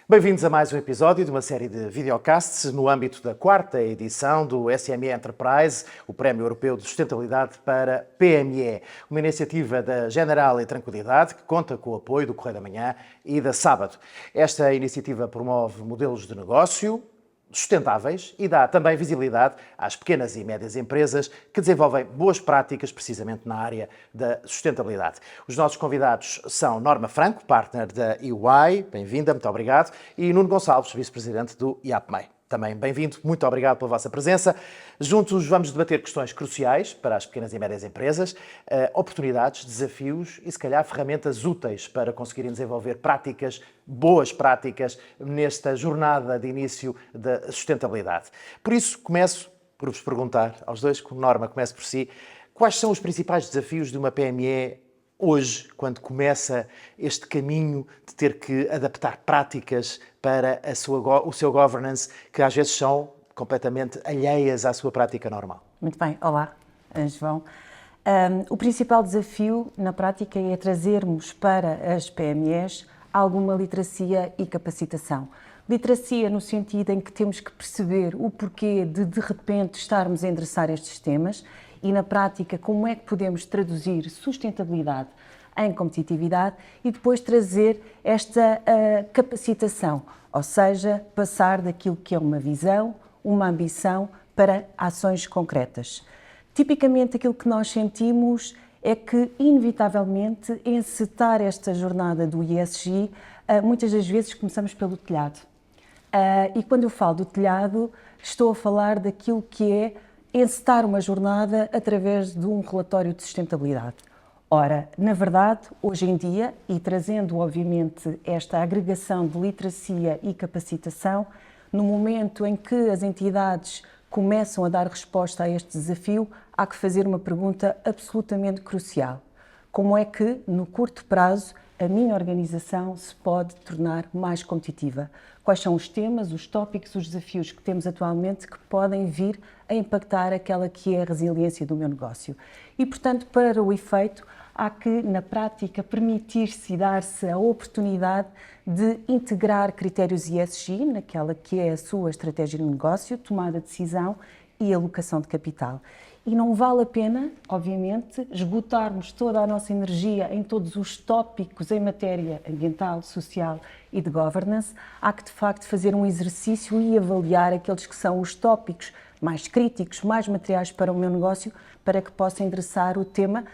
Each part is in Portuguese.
Bem-vindos a mais um episódio de uma série de videocasts no âmbito da quarta edição do SME Enterprise, o Prémio Europeu de Sustentabilidade para PME, uma iniciativa da General e Tranquilidade que conta com o apoio do Correio da Manhã e da Sábado. Esta iniciativa promove modelos de negócio sustentáveis e dá também visibilidade às pequenas e médias empresas que desenvolvem boas práticas precisamente na área da sustentabilidade. Os nossos convidados são Norma Franco, partner da EY, bem-vinda, muito obrigado, e Nuno Gonçalves, vice-presidente do IAPMEI. Também bem-vindo, muito obrigado pela vossa presença. Juntos vamos debater questões cruciais para as pequenas e médias empresas, oportunidades, desafios e, se calhar, ferramentas úteis para conseguirem desenvolver práticas, boas práticas, nesta jornada de início da sustentabilidade. Por isso, começo por vos perguntar aos dois, Norma, comece por si, quais são os principais desafios de uma PME hoje, quando começa este caminho de ter que adaptar práticas para o seu governance, que às vezes são completamente alheias à sua prática normal? Muito bem, olá, João. O principal desafio na prática é trazermos para as PMEs alguma literacia e capacitação. Literacia no sentido em que temos que perceber o porquê de repente estarmos a endereçar estes temas e na prática como é que podemos traduzir sustentabilidade em competitividade e depois trazer esta capacitação, ou seja, passar daquilo que é uma visão, uma ambição para ações concretas. Tipicamente aquilo que nós sentimos é que, inevitavelmente, encetar esta jornada do ESG, muitas das vezes começamos pelo telhado. E quando eu falo do telhado, estou a falar daquilo que é encetar uma jornada através de um relatório de sustentabilidade. Ora, na verdade, hoje em dia, e trazendo obviamente esta agregação de literacia e capacitação, no momento em que as entidades começam a dar resposta a este desafio, há que fazer uma pergunta absolutamente crucial. Como é que, no curto prazo, a minha organização se pode tornar mais competitiva? Quais são os temas, os tópicos, os desafios que temos atualmente que podem vir a impactar aquela que é a resiliência do meu negócio? E, portanto, para o efeito, há que, na prática, permitir-se e dar-se a oportunidade de integrar critérios ESG naquela que é a sua estratégia de negócio, tomada de decisão e alocação de capital. E não vale a pena, obviamente, esgotarmos toda a nossa energia em todos os tópicos em matéria ambiental, social e de governance. Há que, de facto, fazer um exercício e avaliar aqueles que são os tópicos mais críticos, mais materiais para o meu negócio, para que possa endereçar o tema,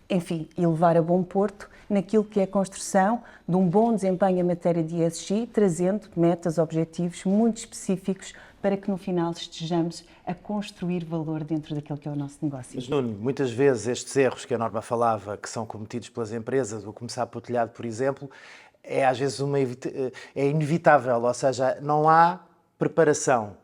enfim, e levar a bom porto naquilo que é a construção de um bom desempenho em matéria de ESG, trazendo metas, objetivos muito específicos para que no final estejamos a construir valor dentro daquilo que é o nosso negócio. Mas, Nuno, muitas vezes estes erros que a Norma falava, que são cometidos pelas empresas, o começar pelo telhado, por exemplo, é às vezes é inevitável, ou seja, não há preparação.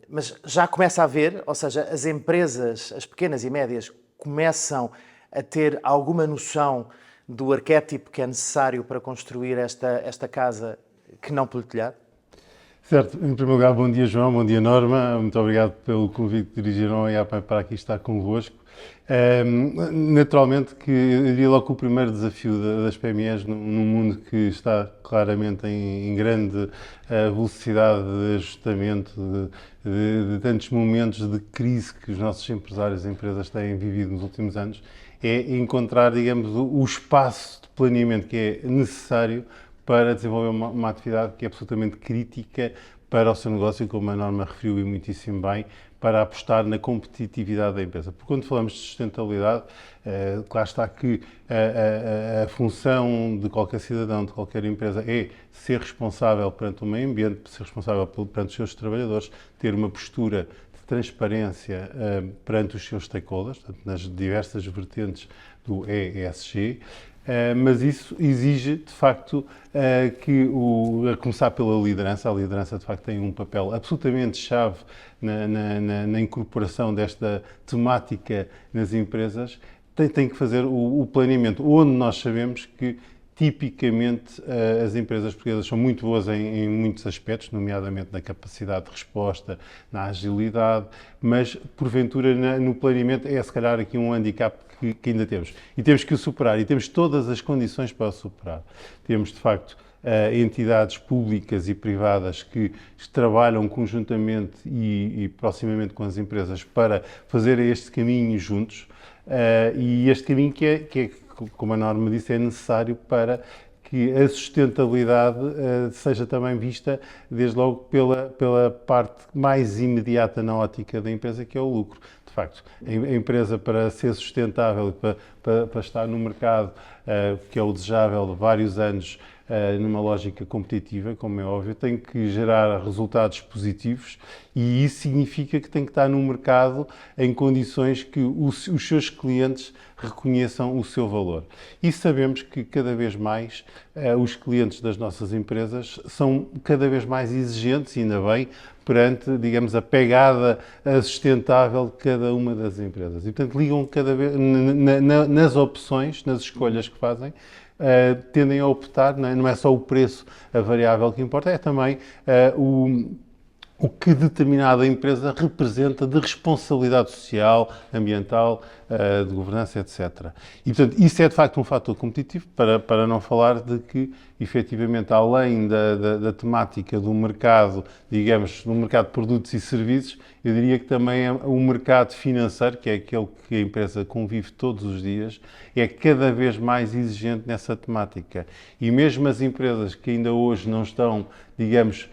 Mas já começa a haver, ou seja, as empresas, as pequenas e médias, começam a ter alguma noção do arquétipo que é necessário para construir esta casa que não pelo telhado? Certo. Em primeiro lugar, bom dia, João, bom dia, Norma. Muito obrigado pelo convite que dirigiram ao IAPMEI para aqui estar convosco. Naturalmente que eu diria logo que o primeiro desafio das PMEs num mundo que está claramente em grande velocidade de ajustamento, de tantos momentos de crise que os nossos empresários e empresas têm vivido nos últimos anos, é encontrar, digamos, o espaço de planeamento que é necessário para desenvolver uma atividade que é absolutamente crítica para o seu negócio, como a Norma referiu e muitíssimo bem, para apostar na competitividade da empresa. Porque quando falamos de sustentabilidade, claro está que a função de qualquer cidadão, de qualquer empresa, é ser responsável perante o meio ambiente, ser responsável perante os seus trabalhadores, ter uma postura de transparência perante os seus stakeholders, portanto, nas diversas vertentes do ESG, mas isso exige, de facto, a começar pela liderança. A liderança, de facto, tem um papel absolutamente chave na incorporação desta temática nas empresas. Tem que fazer o planeamento, onde nós sabemos que, tipicamente, as empresas portuguesas são muito boas em muitos aspectos, nomeadamente na capacidade de resposta, na agilidade, mas, porventura, no planeamento é, se calhar, aqui um handicap que ainda temos. E temos que o superar, e temos todas as condições para o superar. Temos, de facto, entidades públicas e privadas que trabalham conjuntamente e proximamente com as empresas para fazer este caminho juntos. E este caminho que é, como a Norma disse, é necessário para que a sustentabilidade seja também vista, desde logo, pela parte mais imediata na ótica da empresa, que é o lucro. De facto, a empresa, para ser sustentável e para estar no mercado, que é o desejável de vários anos, numa lógica competitiva, como é óbvio, tem que gerar resultados positivos, e isso significa que tem que estar no mercado em condições que os seus clientes reconheçam o seu valor. E sabemos que cada vez mais os clientes das nossas empresas são cada vez mais exigentes, e ainda bem, perante, digamos, a pegada sustentável de cada uma das empresas. E, portanto, ligam cada vez nas opções, nas escolhas que fazem, tendem a optar, não é só o preço a variável que importa, é também o que determinada empresa representa de responsabilidade social, ambiental, de governança, etc. E, portanto, isso é de facto um fator competitivo, para não falar de que, efetivamente, além da temática do mercado, digamos, do mercado de produtos e serviços, eu diria que também o mercado financeiro, que é aquele que a empresa convive todos os dias, é cada vez mais exigente nessa temática. E mesmo as empresas que ainda hoje não estão, digamos,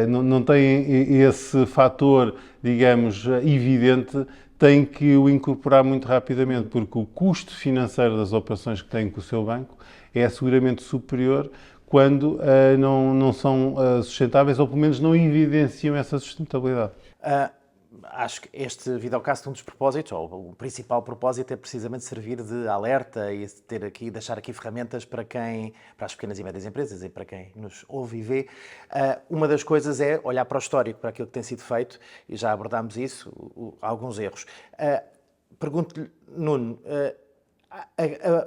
não têm esse fator, digamos, evidente, têm que o incorporar muito rapidamente, porque o custo financeiro das operações que têm com o seu banco é seguramente superior quando não são sustentáveis, ou pelo menos não evidenciam essa sustentabilidade. Acho que este videocast, um dos propósitos, ou o principal propósito, é precisamente servir de alerta e deixar aqui ferramentas para as pequenas e médias empresas e para quem nos ouve e vê. Uma das coisas é olhar para o histórico, para aquilo que tem sido feito, e já abordámos isso, alguns erros. Pergunto-lhe, Nuno,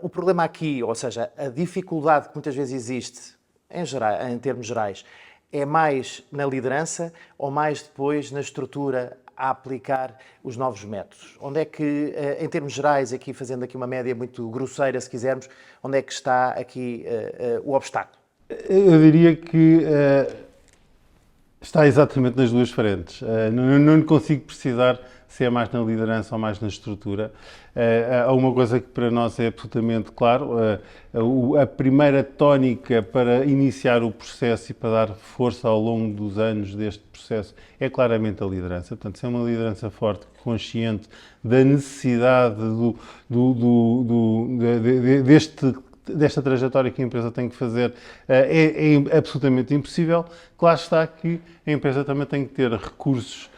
o problema aqui, ou seja, a dificuldade que muitas vezes existe, em termos gerais, é mais na liderança ou mais depois na estrutura a aplicar os novos métodos? Onde é que, em termos gerais, aqui fazendo aqui uma média muito grosseira, se quisermos, onde é que está aqui o obstáculo? Eu diria que está exatamente nas duas frentes. Não lhe consigo precisar se é mais na liderança ou mais na estrutura. Há uma coisa que para nós é absolutamente claro: a primeira tónica para iniciar o processo e para dar força ao longo dos anos deste processo é claramente a liderança. Portanto, se é uma liderança forte, consciente da necessidade desta trajetória que a empresa tem que fazer, é absolutamente impossível. Claro está que a empresa também tem que ter recursos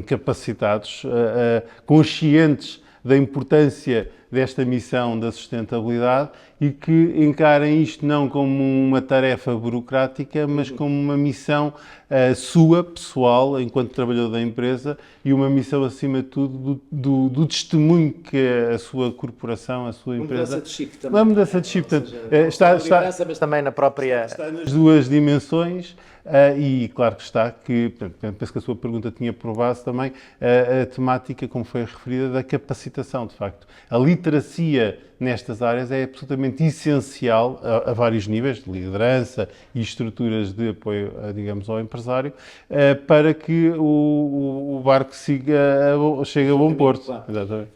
capacitados, conscientes da importância desta missão da sustentabilidade, e que encarem isto não como uma tarefa burocrática, mas como uma missão sua, pessoal, enquanto trabalhador da empresa, e uma missão, acima de tudo, do testemunho que a sua corporação, a sua empresa... Uma mudança de chip também. Uma mudança de chip, portanto, mas também na própria... Está nas duas dimensões. E claro que está que, portanto, penso que a sua pergunta tinha por base também a temática, como foi referida, da capacitação. De facto, a literacia nestas áreas é absolutamente essencial a vários níveis, de liderança e estruturas de apoio, digamos, ao empresário, para que o barco chegue a bom porto. Claro. Exatamente.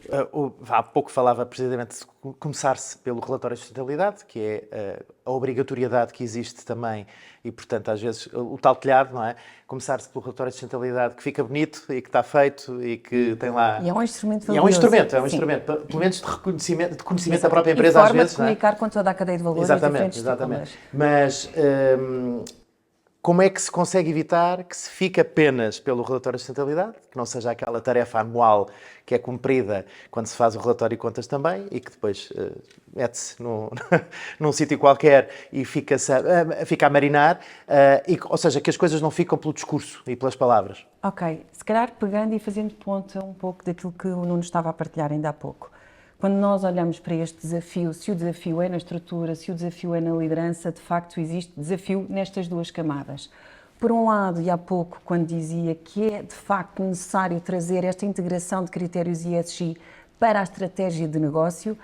Há pouco falava precisamente de começar-se pelo relatório de sustentabilidade, que é a obrigatoriedade que existe também, e portanto às vezes o tal telhado, não é? Começar-se pelo relatório de sustentabilidade, que fica bonito e que está feito e que tem lá... E é um instrumento valioso. É um instrumento, pelo menos de reconhecimento, de conhecimento da própria empresa, às vezes. E forma de comunicar com toda a cadeia de valores. Exatamente. Mas como é que se consegue evitar que se fique apenas pelo relatório de sustentabilidade, que não seja aquela tarefa anual que é cumprida quando se faz o relatório de contas também, e que depois mete-se num sítio qualquer e fica a marinar, ou seja, que as coisas não ficam pelo discurso e pelas palavras? Ok, se calhar pegando e fazendo ponta um pouco daquilo que o Nuno estava a partilhar ainda há pouco. Quando nós olhamos para este desafio, se o desafio é na estrutura, se o desafio é na liderança, de facto existe desafio nestas duas camadas. Por um lado, e há pouco, quando dizia que é de facto necessário trazer esta integração de critérios ESG para a estratégia de negócio,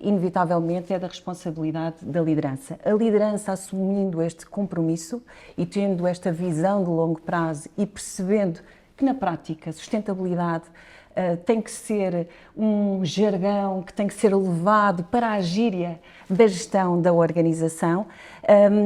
inevitavelmente é da responsabilidade da liderança. A liderança assumindo este compromisso e tendo esta visão de longo prazo e percebendo que na prática a sustentabilidade tem que ser um jargão que tem que ser levado para a gíria da gestão da organização,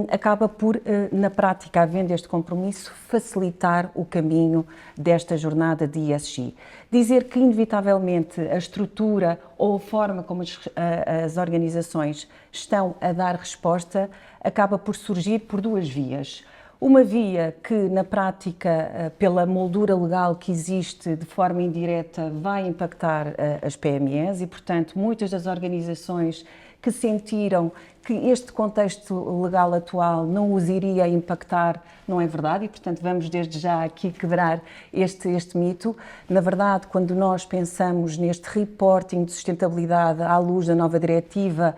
acaba por, na prática, havendo este compromisso, facilitar o caminho desta jornada de ESG. Dizer que, inevitavelmente, a estrutura ou a forma como as organizações estão a dar resposta acaba por surgir por duas vias. Uma via que, na prática, pela moldura legal que existe de forma indireta, vai impactar as PMEs e, portanto, muitas das organizações que sentiram que este contexto legal atual não os iria impactar, não é verdade, e portanto vamos desde já aqui quebrar este mito. Na verdade, quando nós pensamos neste reporting de sustentabilidade à luz da nova diretiva,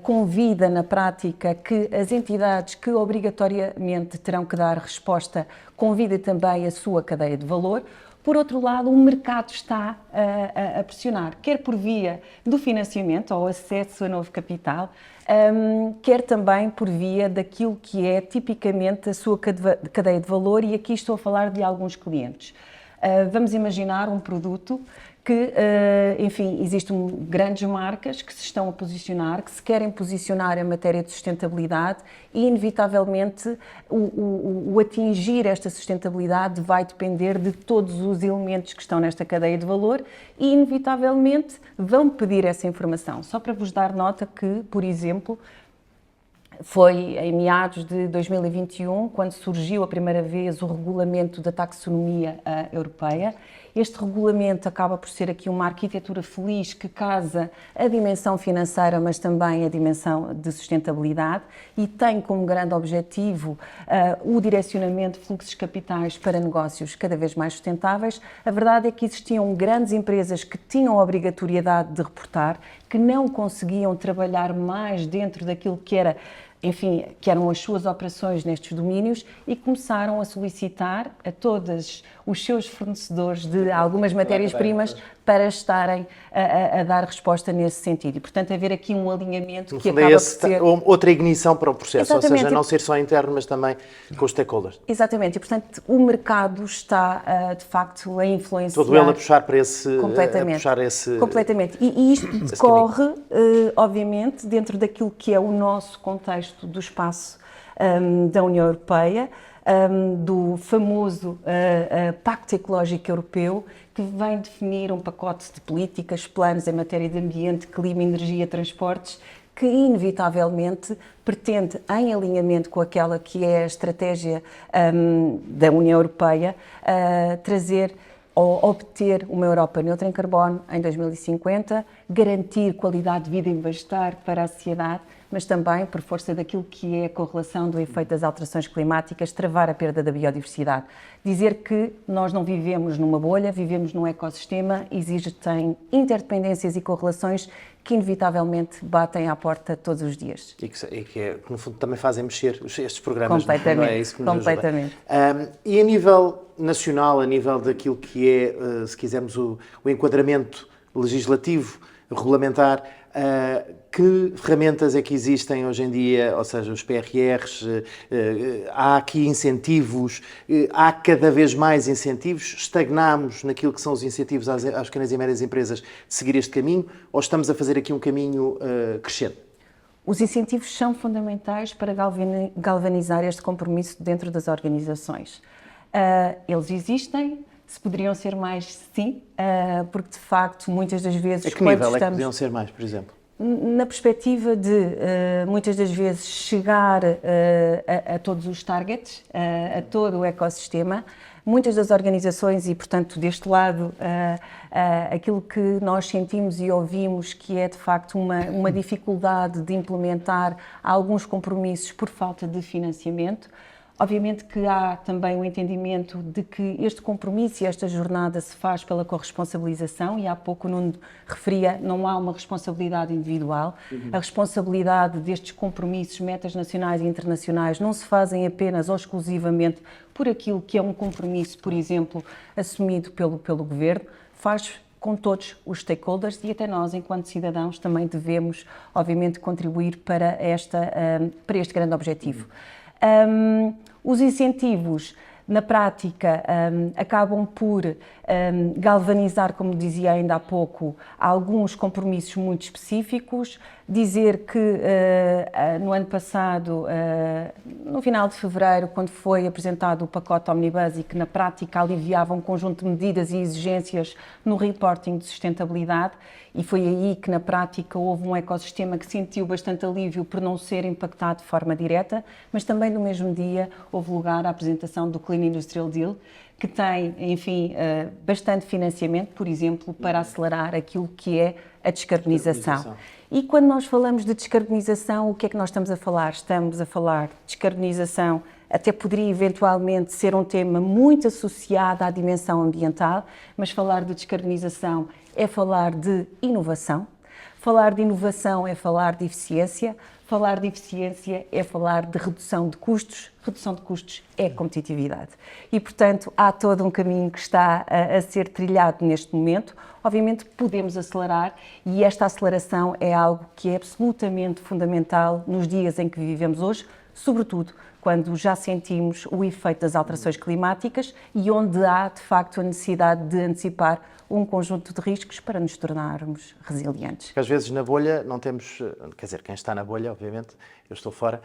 convida na prática que as entidades que obrigatoriamente terão que dar resposta, convida também a sua cadeia de valor. Por outro lado, o mercado está a pressionar, quer por via do financiamento ou acesso a novo capital, quer também por via daquilo que é tipicamente a sua cadeia de valor, e aqui estou a falar de alguns clientes. Vamos imaginar um produto que, enfim, existem grandes marcas que se estão a posicionar, que se querem posicionar em matéria de sustentabilidade e, inevitavelmente, o atingir esta sustentabilidade vai depender de todos os elementos que estão nesta cadeia de valor e, inevitavelmente, vão pedir essa informação. Só para vos dar nota que, por exemplo, foi em meados de 2021, quando surgiu a primeira vez o regulamento da taxonomia europeia. Este regulamento acaba por ser aqui uma arquitetura feliz que casa a dimensão financeira, mas também a dimensão de sustentabilidade, e tem como grande objetivo o direcionamento de fluxos capitais para negócios cada vez mais sustentáveis. A verdade é que existiam grandes empresas que tinham a obrigatoriedade de reportar, que não conseguiam trabalhar mais dentro daquilo que era, enfim, que eram as suas operações nestes domínios, e começaram a solicitar a todos os seus fornecedores de algumas matérias-primas para estarem a dar resposta nesse sentido. E, portanto, haver aqui um alinhamento que acaba por ser... outra ignição para o processo, Exatamente. Ou seja, não ser só interno, mas também com os stakeholders. Exatamente, e, portanto, o mercado está, de facto, a influenciar... Todo ele a puxar para esse... Completamente. A puxar esse... Completamente. E isto decorre, obviamente, dentro daquilo que é o nosso contexto do espaço da União Europeia, do famoso Pacto Ecológico Europeu, que vem definir um pacote de políticas, planos em matéria de ambiente, clima, energia, transportes, que inevitavelmente pretende, em alinhamento com aquela que é a estratégia da União Europeia, trazer ou obter uma Europa neutra em carbono em 2050, garantir qualidade de vida e bem-estar para a sociedade, mas também, por força daquilo que é a correlação do efeito das alterações climáticas, travar a perda da biodiversidade. Dizer que nós não vivemos numa bolha, vivemos num ecossistema, existem interdependências e correlações que inevitavelmente batem à porta todos os dias. E que no fundo, também fazem mexer estes programas. Completamente, não é isso que nos completamente. E a nível nacional, a nível daquilo que é, se quisermos, o enquadramento legislativo, regulamentar, que ferramentas é que existem hoje em dia, ou seja, os PRRs, há aqui incentivos, há cada vez mais incentivos, estagnamos naquilo que são os incentivos às pequenas e médias empresas de seguir este caminho, ou estamos a fazer aqui um caminho crescente? Os incentivos são fundamentais para galvanizar este compromisso dentro das organizações. Eles existem. Se poderiam ser mais, sim, porque de facto muitas das vezes... A que nível é que poderiam ser mais, por exemplo? Na perspectiva de, muitas das vezes, chegar a todos os targets, a todo o ecossistema. Muitas das organizações, e portanto deste lado, aquilo que nós sentimos e ouvimos que é de facto uma dificuldade de implementar alguns compromissos por falta de financiamento. Obviamente que há também o entendimento de que este compromisso e esta jornada se faz pela corresponsabilização, e há pouco o Nuno referia, não há uma responsabilidade individual. A responsabilidade destes compromissos, metas nacionais e internacionais, não se fazem apenas ou exclusivamente por aquilo que é um compromisso, por exemplo, assumido pelo Governo, faz com todos os stakeholders e até nós, enquanto cidadãos, também devemos, obviamente, contribuir para este grande objetivo. Os incentivos, na prática, acabam por galvanizar, como dizia ainda há pouco, alguns compromissos muito específicos. Dizer que no ano passado, no final de fevereiro, quando foi apresentado o pacote Omnibus e que na prática aliviava um conjunto de medidas e exigências no reporting de sustentabilidade, e foi aí que na prática houve um ecossistema que sentiu bastante alívio por não ser impactado de forma direta, mas também no mesmo dia houve lugar à apresentação do Clean Industrial Deal, que tem, enfim, bastante financiamento, por exemplo, para acelerar aquilo que é a descarbonização. E quando nós falamos de descarbonização, o que é que nós estamos a falar? Estamos a falar de descarbonização, até poderia eventualmente ser um tema muito associado à dimensão ambiental, mas falar de descarbonização é falar de inovação. Falar de inovação é falar de eficiência. Falar de eficiência é falar de redução de custos é competitividade. E, portanto, há todo um caminho que está a ser trilhado neste momento. Obviamente podemos acelerar e esta aceleração é algo que é absolutamente fundamental nos dias em que vivemos hoje, sobretudo quando já sentimos o efeito das alterações climáticas e onde há, de facto, a necessidade de antecipar um conjunto de riscos para nos tornarmos resilientes. Porque às vezes na bolha não temos, quer dizer, quem está na bolha, obviamente, eu estou fora,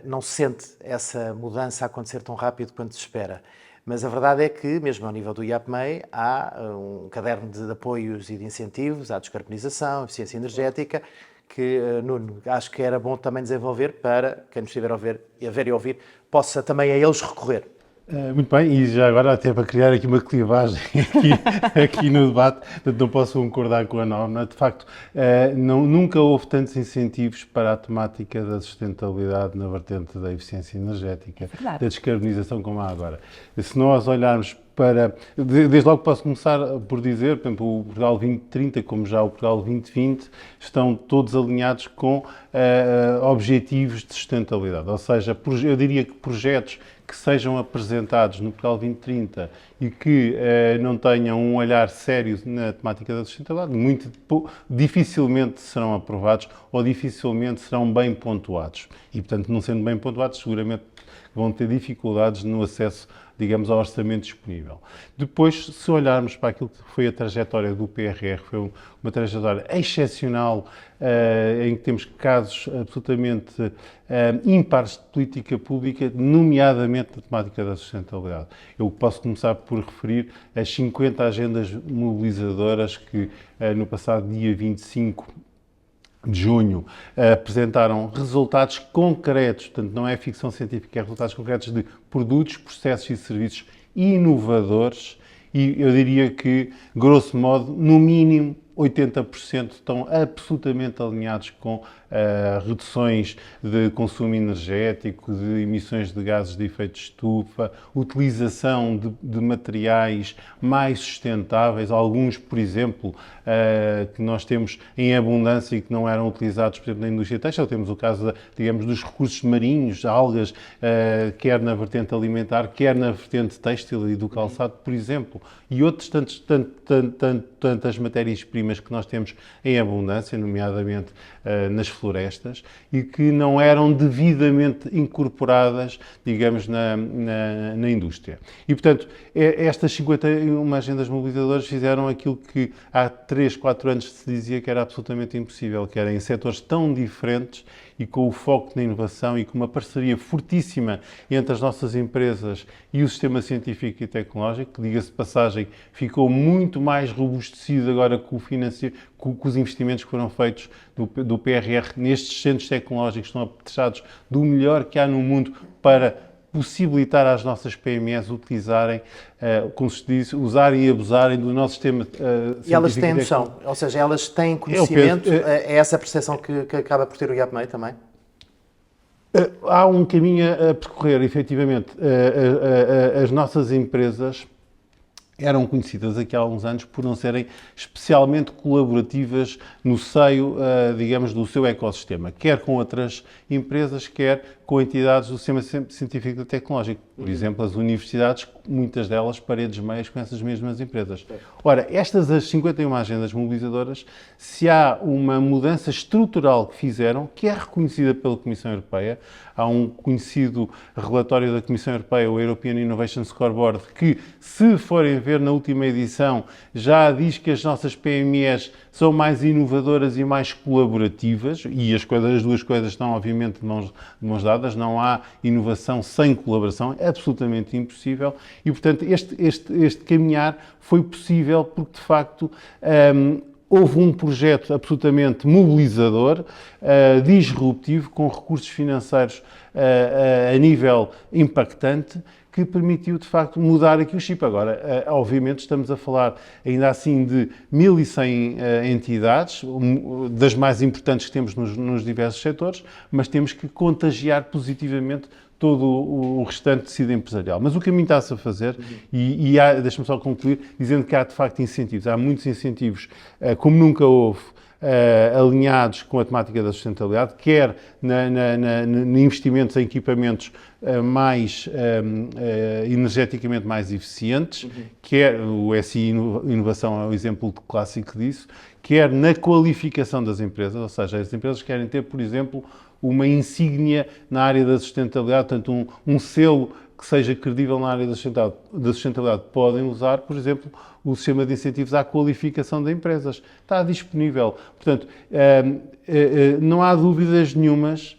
não sente essa mudança acontecer tão rápido quanto se espera. Mas a verdade é que, mesmo ao nível do IAPMEI, há um caderno de apoios e de incentivos à descarbonização, eficiência energética, que, Nuno, acho que era bom também desenvolver para quem nos estiver a ver e ouvir, possa também a eles recorrer. Muito bem, e já agora até para criar aqui uma clivagem aqui no debate, portanto não posso concordar com a Norma, de facto nunca houve tantos incentivos para a temática da sustentabilidade na vertente da eficiência energética, da descarbonização como há agora. Se nós olharmos para, desde logo posso começar por dizer, por exemplo, o Portugal 2030, como já o Portugal 2020, estão todos alinhados com objetivos de sustentabilidade, ou seja, eu diria que projetos que sejam apresentados no Portugal 2030 e que não tenham um olhar sério na temática da sustentabilidade, muito dificilmente serão aprovados ou dificilmente serão bem pontuados. E, portanto, não sendo bem pontuados, seguramente vão ter dificuldades no acesso, digamos, ao orçamento disponível. Depois, se olharmos para aquilo que foi a trajetória do PRR, foi uma trajetória excepcional, em que temos casos absolutamente ímpares de política pública, nomeadamente na temática da sustentabilidade. Eu posso começar por referir as 50 agendas mobilizadoras que, no passado dia 25 de junho, apresentaram resultados concretos, portanto não é ficção científica, é resultados concretos de produtos, processos e serviços inovadores e eu diria que, grosso modo, no mínimo 80% estão absolutamente alinhados com reduções de consumo energético, de emissões de gases de efeito de estufa, utilização de materiais mais sustentáveis, alguns, por exemplo, que nós temos em abundância e que não eram utilizados, por exemplo, na indústria têxtil. Temos o caso, digamos, dos recursos marinhos, algas, quer na vertente alimentar, quer na vertente têxtil e do calçado, por exemplo, e outras tantas matérias-primas que nós temos em abundância, nomeadamente nas florestas, e que não eram devidamente incorporadas, digamos, na indústria. E, portanto, estas 51 agendas mobilizadoras fizeram aquilo que há 3, 4 anos se dizia que era absolutamente impossível, que era em setores tão diferentes e com o foco na inovação e com uma parceria fortíssima entre as nossas empresas e o sistema científico e tecnológico, que, diga-se de passagem, ficou muito mais robustecido agora com os investimentos que foram feitos do PRR nestes centros tecnológicos, que estão apetrechados do melhor que há no mundo para possibilitar às nossas PMEs utilizarem, como se diz, usarem e abusarem do nosso sistema científico. E elas têm noção, ou seja, elas têm conhecimento, é essa a percepção que acaba por ter o IAPMEI também? Há um caminho a percorrer, efetivamente. As nossas empresas eram conhecidas aqui há uns anos por não serem especialmente colaborativas no seio, digamos, do seu ecossistema, quer com outras empresas, quer com entidades do sistema científico e tecnológico. Por exemplo, as universidades muitas delas paredes meias com essas mesmas empresas. Ora, as 51 agendas mobilizadoras, se há uma mudança estrutural que fizeram, que é reconhecida pela Comissão Europeia, há um conhecido relatório da Comissão Europeia, o European Innovation Scoreboard, que, se forem ver na última edição, já diz que as nossas PMEs são mais inovadoras e mais colaborativas, e as duas coisas estão, obviamente, de mãos dadas. Não há inovação sem colaboração, é absolutamente impossível, e, portanto, este caminhar foi possível porque, de facto, houve um projeto absolutamente mobilizador, disruptivo, com recursos financeiros a nível impactante, que permitiu, de facto, mudar aqui o chip. Agora, obviamente, estamos a falar, ainda assim, de 1.100 entidades, das mais importantes que temos nos diversos setores, mas temos que contagiar positivamente todo o restante tecido empresarial. Mas o caminho está-se a fazer e deixa-me só concluir dizendo que há, de facto, incentivos. Há muitos incentivos, como nunca houve, alinhados com a temática da sustentabilidade, quer em investimentos em equipamentos mais energeticamente mais eficientes, quer o SI Inovação é o exemplo clássico disso, quer na qualificação das empresas, ou seja, as empresas querem ter, por exemplo, uma insígnia na área da sustentabilidade, portanto, um selo que seja credível na área da sustentabilidade. Podem usar, por exemplo, o sistema de incentivos à qualificação de empresas. Está disponível. Portanto, não há dúvidas nenhumas,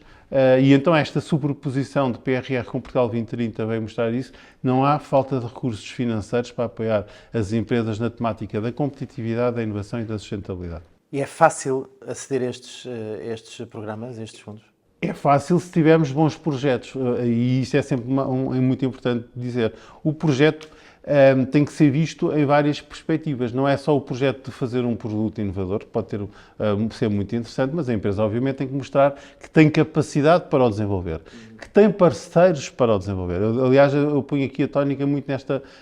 e então esta superposição de PRR com Portugal 2030 vai mostrar isso. Não há falta de recursos financeiros para apoiar as empresas na temática da competitividade, da inovação e da sustentabilidade. E é fácil aceder a estes programas, a estes fundos? É fácil se tivermos bons projetos, e isso é sempre é muito importante dizer. O projeto tem que ser visto em várias perspectivas. Não é só o projeto de fazer um produto inovador, que pode ser muito interessante, mas a empresa, obviamente, tem que mostrar que tem capacidade para o desenvolver, que tem parceiros para o desenvolver. Aliás, eu ponho aqui a tónica muito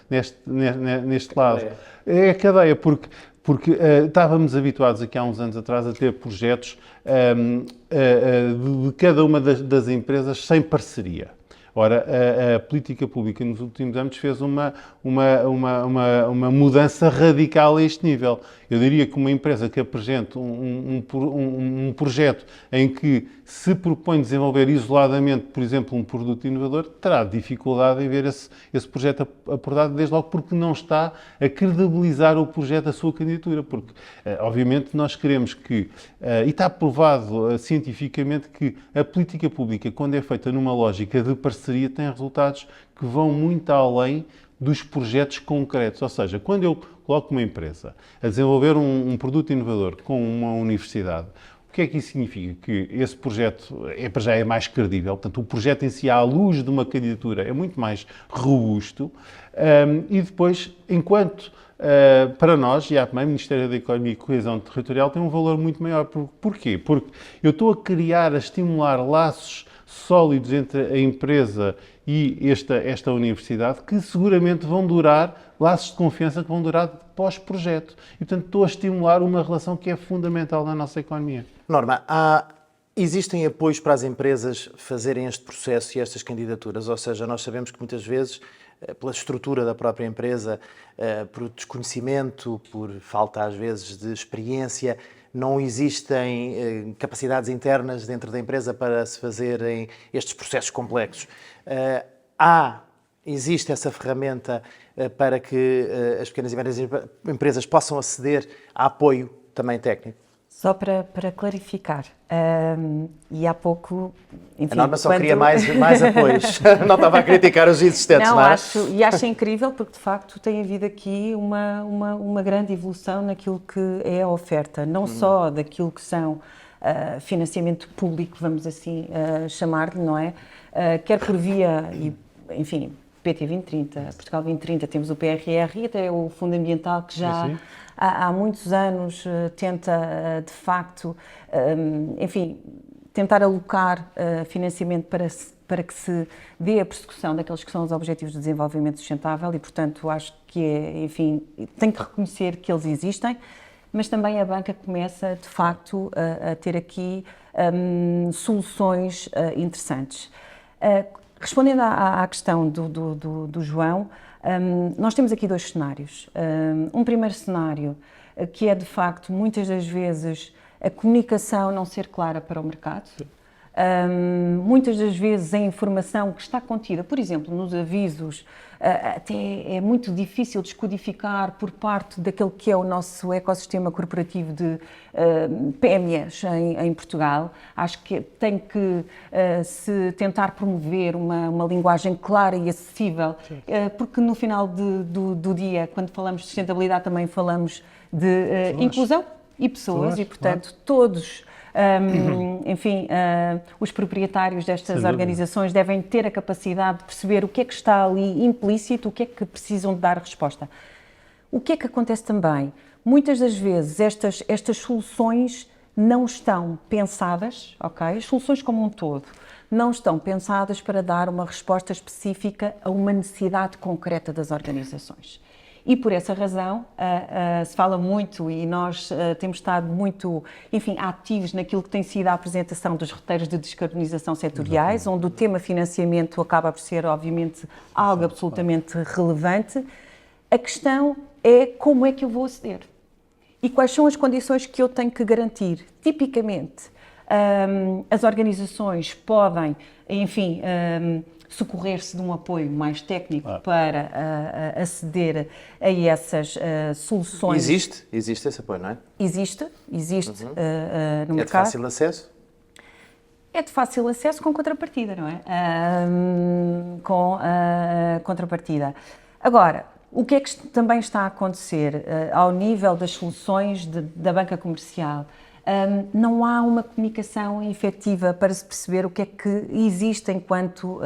neste lado. É a cadeia, porque estávamos habituados aqui há uns anos atrás a ter projetos de cada uma das empresas sem parceria. Ora, a política pública nos últimos anos fez uma mudança radical a este nível. Eu diria que uma empresa que apresente um projeto em que se propõe desenvolver isoladamente, por exemplo, um produto inovador, terá dificuldade em ver esse projeto abordado, desde logo porque não está a credibilizar o projeto, a sua candidatura. Porque, obviamente, nós queremos que, e está provado cientificamente, que a política pública, quando é feita numa lógica de parceria, tem resultados que vão muito além dos projetos concretos. Ou seja, quando eu coloco uma empresa a desenvolver um produto inovador com uma universidade, o que é que isso significa? Que esse projeto já é mais credível, portanto, o projeto em si, à luz de uma candidatura, é muito mais robusto, e depois, enquanto para nós, e a APMEI, Ministério da Economia e Coesão Territorial, tem um valor muito maior. Porquê? Porque eu estou a estimular laços sólidos entre a empresa e esta universidade, que seguramente vão durar, laços de confiança que vão durar pós-projeto. E, portanto, estou a estimular uma relação que é fundamental na nossa economia. Norma, existem apoios para as empresas fazerem este processo e estas candidaturas? Ou seja, nós sabemos que muitas vezes, pela estrutura da própria empresa, por desconhecimento, por falta às vezes de experiência, não existem capacidades internas dentro da empresa para se fazerem estes processos complexos. Existe essa ferramenta para que as pequenas e médias empresas possam aceder a apoio também técnico? Só para clarificar, e há pouco... Enfim, a Norma só queria mais apoios, não estava a criticar os existentes, não é? Acho incrível porque, de facto, tem havido aqui uma grande evolução naquilo que é a oferta, não só daquilo que são financiamento público, vamos assim chamar-lhe, não é? Quer por via, enfim, PT 2030, Portugal 2030, temos o PRR e até o Fundo Ambiental que já... Sim. Há muitos anos tenta, de facto, enfim, tentar alocar financiamento para que se dê a persecução daqueles que são os Objetivos de Desenvolvimento Sustentável e, portanto, acho que enfim, tem que reconhecer que eles existem, mas também a banca começa, de facto, a ter aqui soluções interessantes. Respondendo à questão do João, Nós temos aqui dois cenários. Um primeiro cenário, que é de facto, muitas das vezes, a comunicação não ser clara para o mercado. Muitas das vezes a informação que está contida, por exemplo, nos avisos, até é muito difícil descodificar por parte daquele que é o nosso ecossistema corporativo de PMEs em Portugal. Acho que tem que se tentar promover uma linguagem clara e acessível, porque no final do dia, quando falamos de sustentabilidade, também falamos de inclusão e pessoas, e portanto todos... enfim, os proprietários destas organizações devem ter a capacidade de perceber o que é que está ali implícito, o que é que precisam de dar resposta. O que é que acontece também? Muitas das vezes estas soluções não estão pensadas, ok? As soluções como um todo não estão pensadas para dar uma resposta específica a uma necessidade concreta das organizações. E por essa razão se fala muito e nós temos estado muito, enfim, ativos naquilo que tem sido a apresentação dos roteiros de descarbonização setoriais, onde o tema financiamento acaba por ser, obviamente, algo absolutamente relevante. A questão é como é que eu vou aceder e quais são as condições que eu tenho que garantir. Tipicamente, as organizações podem, enfim, socorrer-se de um apoio mais técnico para aceder a essas soluções. Existe esse apoio, não é? Existe no mercado. É de fácil acesso? É de fácil acesso com contrapartida, não é? Com contrapartida. Agora, o que é que também está a acontecer ao nível das soluções da banca comercial? Não há uma comunicação efetiva para se perceber o que é que existe enquanto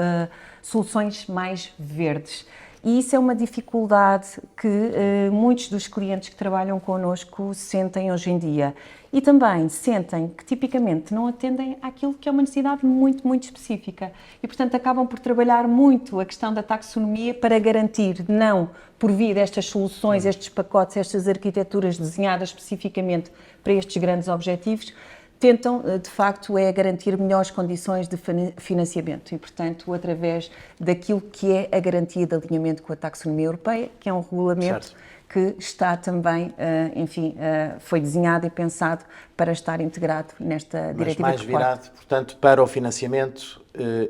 soluções mais verdes. E isso é uma dificuldade que muitos dos clientes que trabalham connosco sentem hoje em dia. E também sentem que tipicamente não atendem àquilo que é uma necessidade muito, muito específica. E, portanto, acabam por trabalhar muito a questão da taxonomia para garantir, não por via destas soluções, estes pacotes, estas arquiteturas desenhadas especificamente para estes grandes objetivos, tentam, de facto, garantir melhores condições de financiamento e, portanto, através daquilo que é a garantia de alinhamento com a taxonomia europeia, que é um regulamento que está também, enfim, foi desenhado e pensado para estar integrado nesta diretiva. Mas mais virado, portanto, para o financiamento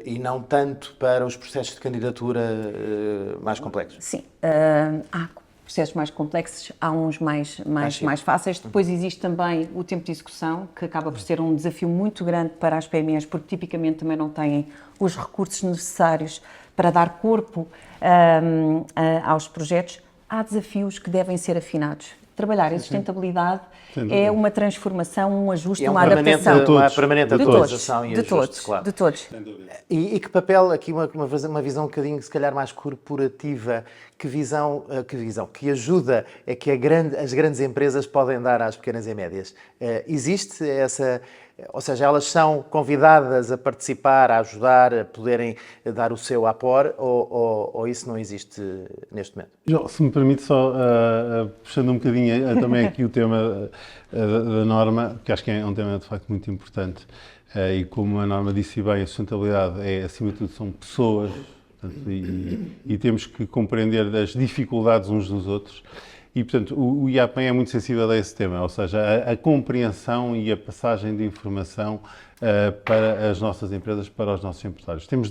e não tanto para os processos de candidatura mais complexos? Sim, há processos mais complexos, há uns mais fáceis. Depois existe também o tempo de execução, que acaba por ser um desafio muito grande para as PMEs, porque tipicamente também não têm os recursos necessários para dar corpo aos projetos. Há desafios que devem ser afinados. Trabalhar em sustentabilidade é uma transformação, um ajuste, uma adaptação. Uma permanente atualização e ajuste, claro. De todos. E que papel, aqui uma visão um bocadinho, se calhar, mais corporativa, que ajuda é que as grandes empresas podem dar às pequenas e médias? Existe essa... Ou seja, elas são convidadas a participar, a ajudar, a poderem dar o seu apor, ou isso não existe neste momento? João, se me permite só, puxando um bocadinho também aqui o tema da norma, que acho que é um tema de facto muito importante, e como a norma disse bem, a sustentabilidade acima de tudo, são pessoas, portanto, e temos que compreender as dificuldades uns dos outros. E, portanto, o IAPEN é muito sensível a esse tema, ou seja, a compreensão e a passagem de informação para as nossas empresas, para os nossos empresários. Temos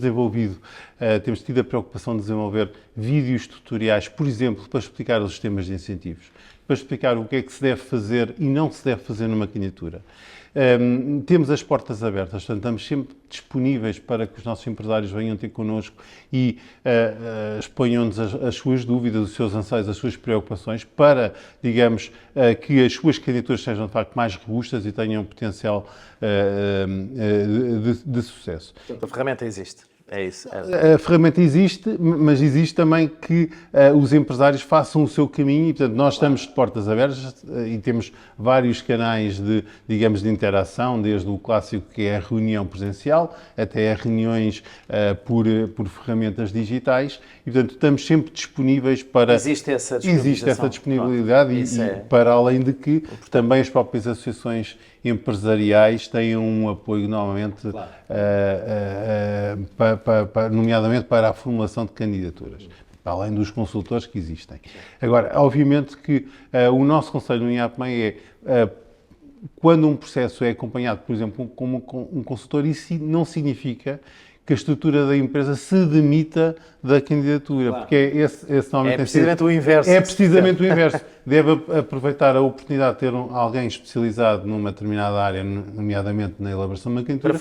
tido a preocupação de desenvolver vídeos tutoriais, por exemplo, para explicar os sistemas de incentivos, para explicar o que é que se deve fazer e não se deve fazer numa candidatura. Temos as portas abertas, portanto, estamos sempre disponíveis para que os nossos empresários venham ter connosco e exponham-nos as suas dúvidas, os seus anseios, as suas preocupações, para, digamos, que as suas candidaturas sejam de facto mais robustas e tenham um potencial de sucesso. Portanto, a ferramenta existe. É isso. A ferramenta existe, mas existe também que os empresários façam o seu caminho e, portanto, nós estamos de portas abertas e temos vários canais de interação, desde o clássico que é a reunião presencial até a reuniões por ferramentas digitais e, portanto, estamos sempre disponíveis para... Existe essa disponibilidade e para além de que também as próprias associações empresariais têm um apoio, normalmente, nomeadamente para a formulação de candidaturas. para além dos consultores que existem. Agora, obviamente que o nosso conselho no IAPMEI é, quando um processo é acompanhado, por exemplo, como um consultor, isso não significa que a estrutura da empresa se demita da candidatura, claro. porque esse normalmente precisamente o inverso. É precisamente o inverso. Deve aproveitar a oportunidade de ter alguém especializado numa determinada área, nomeadamente na elaboração de uma candidatura,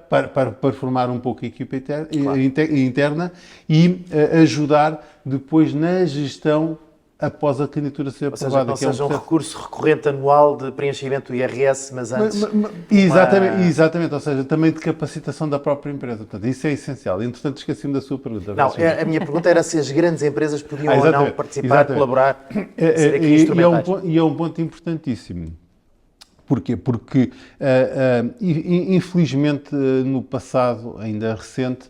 para formar um pouco a equipa interna e ajudar depois na gestão após a candidatura ser aprovada. Ou seja, não seja um recurso recorrente anual de preenchimento do IRS, mas antes... Exatamente, ou seja, também de capacitação da própria empresa. Portanto, isso é essencial. Entretanto, esqueci-me da sua pergunta. Não, a minha pergunta era se as grandes empresas podiam ou não participar, colaborar, ser aqui instrumentais. E é um ponto importantíssimo. Porquê? Porque, infelizmente, no passado, ainda recente,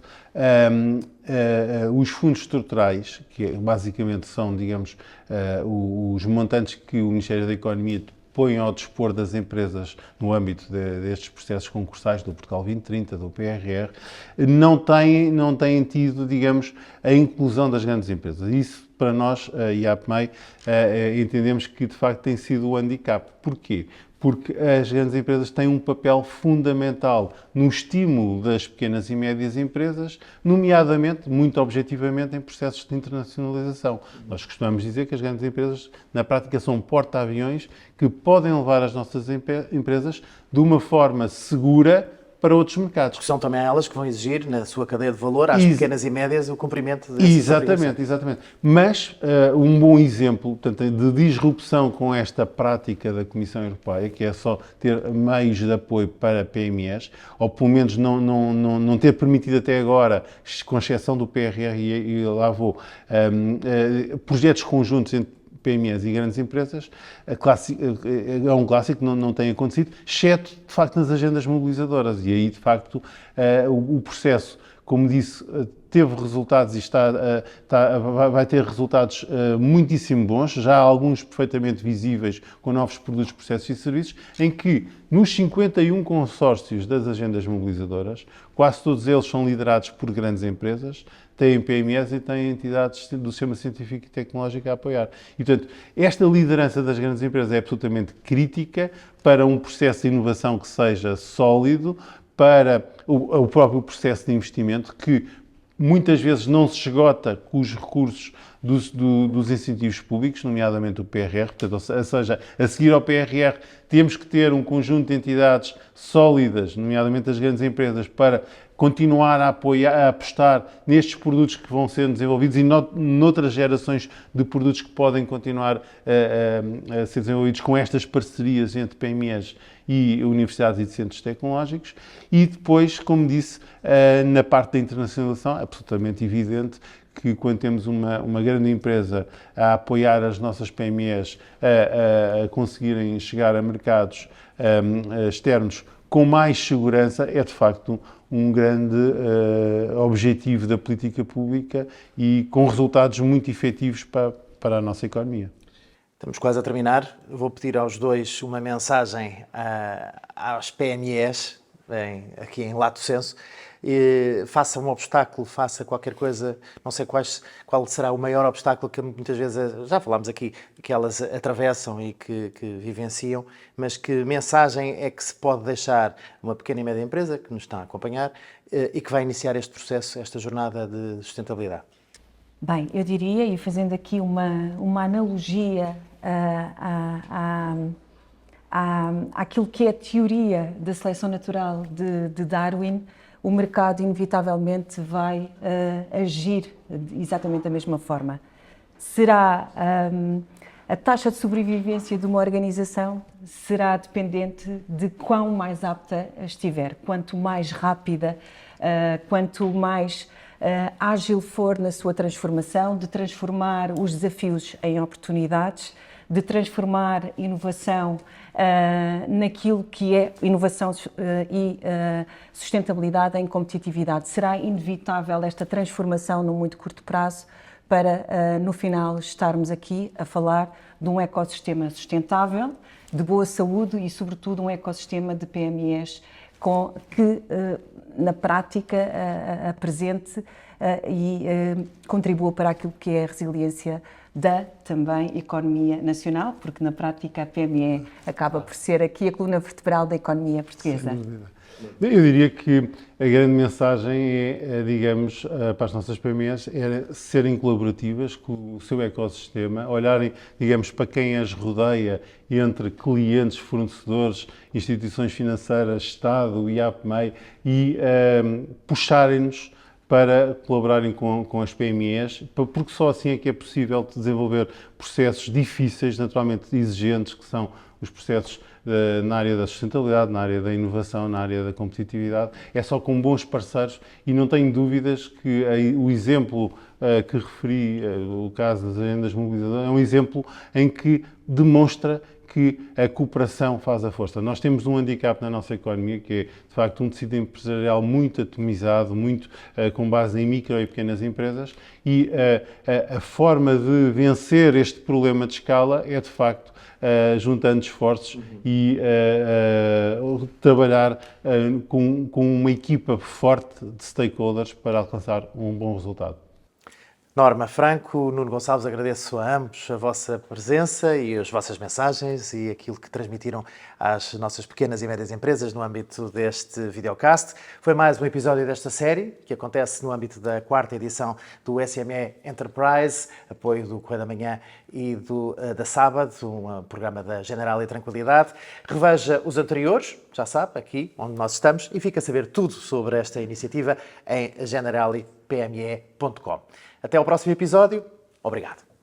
os fundos estruturais, que basicamente são, digamos, os montantes que o Ministério da Economia põe ao dispor das empresas no âmbito destes processos concursais do Portugal 2030, do PRR, não têm tido, digamos, a inclusão das grandes empresas. Isso, para nós, a IAPMEI, entendemos que, de facto, tem sido o handicap. Porquê? Porque as grandes empresas têm um papel fundamental no estímulo das pequenas e médias empresas, nomeadamente, muito objetivamente, em processos de internacionalização. Nós costumamos dizer que as grandes empresas, na prática, são porta-aviões que podem levar as nossas empresas de uma forma segura para outros mercados. Porque são também elas que vão exigir, na sua cadeia de valor, às pequenas e médias, o cumprimento dessas obrigações. Exatamente. Mas um bom exemplo, portanto, de disrupção com esta prática da Comissão Europeia, que é só ter meios de apoio para PMEs, ou pelo menos não ter permitido até agora, com exceção do PRR e lá vou, projetos conjuntos entre PMEs e grandes empresas, é um clássico que não tem acontecido, exceto, de facto, nas agendas mobilizadoras. E aí, de facto, o processo, como disse, teve resultados e vai ter resultados muitíssimo bons, já alguns perfeitamente visíveis com novos produtos, processos e serviços, em que nos 51 consórcios das agendas mobilizadoras, quase todos eles são liderados por grandes empresas, têm PMEs e têm entidades do sistema científico e tecnológico a apoiar. E, portanto, esta liderança das grandes empresas é absolutamente crítica para um processo de inovação que seja sólido, para o próprio processo de investimento, que muitas vezes não se esgota com os recursos dos incentivos públicos, nomeadamente o PRR. Portanto, ou seja, a seguir ao PRR temos que ter um conjunto de entidades sólidas, nomeadamente as grandes empresas, para continuar a apoiar, a apostar nestes produtos que vão sendo desenvolvidos e noutras gerações de produtos que podem continuar a ser desenvolvidos com estas parcerias entre PMEs e universidades e centros tecnológicos. E depois, como disse, na parte da internacionalização, é absolutamente evidente que quando temos uma grande empresa a apoiar as nossas PMEs a conseguirem chegar a mercados externos com mais segurança, é de facto um grande objetivo da política pública e com resultados muito efetivos para a nossa economia. Estamos quase a terminar. Vou pedir aos dois uma mensagem às PMEs, aqui em lato sensu. Faça um obstáculo, faça qualquer coisa, não sei qual será o maior obstáculo que muitas vezes, já falámos aqui, que elas atravessam e que vivenciam, mas que mensagem é que se pode deixar uma pequena e média empresa que nos está a acompanhar e que vai iniciar este processo, esta jornada de sustentabilidade? Bem, eu diria, e fazendo aqui uma analogia àquilo que é a teoria da seleção natural de Darwin, o mercado inevitavelmente vai agir exatamente da mesma forma. Será a taxa de sobrevivência de uma organização será dependente de quão mais apta estiver. Quanto mais rápida, quanto mais ágil for na sua transformação, de transformar os desafios em oportunidades, de transformar inovação naquilo que é inovação e sustentabilidade em competitividade. Será inevitável esta transformação no muito curto prazo para, no final, estarmos aqui a falar de um ecossistema sustentável, de boa saúde e, sobretudo, um ecossistema de PMEs que, na prática, apresente contribua para aquilo que é a resiliência da também economia nacional, porque na prática a PME acaba por ser aqui a coluna vertebral da economia portuguesa. Sem dúvida. Eu diria que a grande mensagem digamos, para as nossas PMEs, é serem colaborativas com o seu ecossistema, olharem, digamos, para quem as rodeia entre clientes, fornecedores, instituições financeiras, Estado e APMEI e puxarem-nos para colaborarem com as PMEs, porque só assim é que é possível desenvolver processos difíceis, naturalmente exigentes, que são os processos na área da sustentabilidade, na área da inovação, na área da competitividade. É só com bons parceiros e não tenho dúvidas que o exemplo que referi, o caso das agendas mobilizadoras, é um exemplo em que demonstra que a cooperação faz a força. Nós temos um handicap na nossa economia, que é, de facto, um tecido empresarial muito atomizado, muito com base em micro e pequenas empresas, e a forma de vencer este problema de escala é, de facto, juntando esforços e trabalhar com uma equipa forte de stakeholders para alcançar um bom resultado. Norma Franco, Nuno Gonçalves, agradeço a ambos a vossa presença e as vossas mensagens e aquilo que transmitiram às nossas pequenas e médias empresas no âmbito deste videocast. Foi mais um episódio desta série, que acontece no âmbito da 4ª edição do SME Enterprise, apoio do Correio da Manhã e da Sábado, um programa da General e Tranquilidade. Reveja os anteriores, já sabe, aqui onde nós estamos, e fica a saber tudo sobre esta iniciativa em generalipme.com. Até ao próximo episódio. Obrigado.